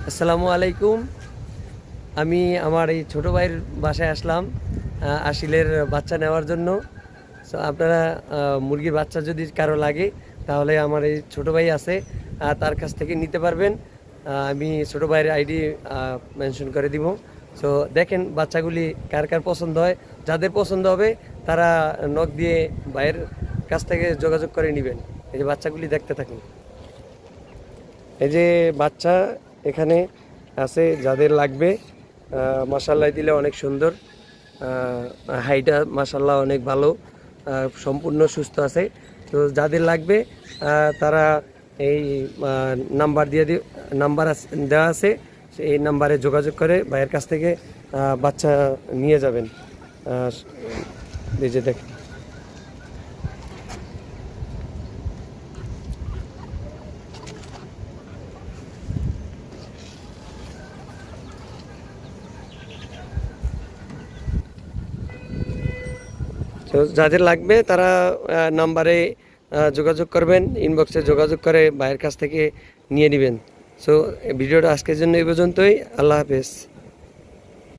আসসালামু আলাইকুম। আমি আমার এই ছোটো ভাইয়ের বাসায় আসলাম আশিলের বাচ্চা নেওয়ার জন্য। সো আপনারা মুরগির বাচ্চা যদি কারো লাগে তাহলে আমার এই ছোটো ভাই আছে, তার কাছ থেকে নিতে পারবেন। আমি ছোটো ভাইয়ের আইডি মেনশন করে দিব। সো দেখেন বাচ্চাগুলি কার কার পছন্দ হয়, যাদের পছন্দ হবে তারা নক দিয়ে ভাইয়ের কাছ থেকে যোগাযোগ করে নেবেন। এই যে বাচ্চাগুলি দেখতে থাকুন। এই যে বাচ্চা এখানে আছে, যাদের লাগবে মাশাআল্লাহ দিলে অনেক সুন্দর, হাইটা মাশাআল্লাহ অনেক ভালো, সম্পূর্ণ সুস্থ আছে। তো যাদের লাগবে তারা এই নাম্বার নাম্বার দেওয়া আছে, এই নাম্বারে যোগাযোগ করে ভাইয়ের কাছ থেকে বাচ্চা নিয়ে যাবেন। এই যে দেখেন, তো যাদের লাগবে তারা নাম্বারে যোগাযোগ করবেন, ইনবক্সে যোগাযোগ করে ভাইয়ের কাছ থেকে নিয়ে নেবেন। সো ভিডিওটা আজকের জন্য এই পর্যন্তই। আল্লাহ হাফেজ।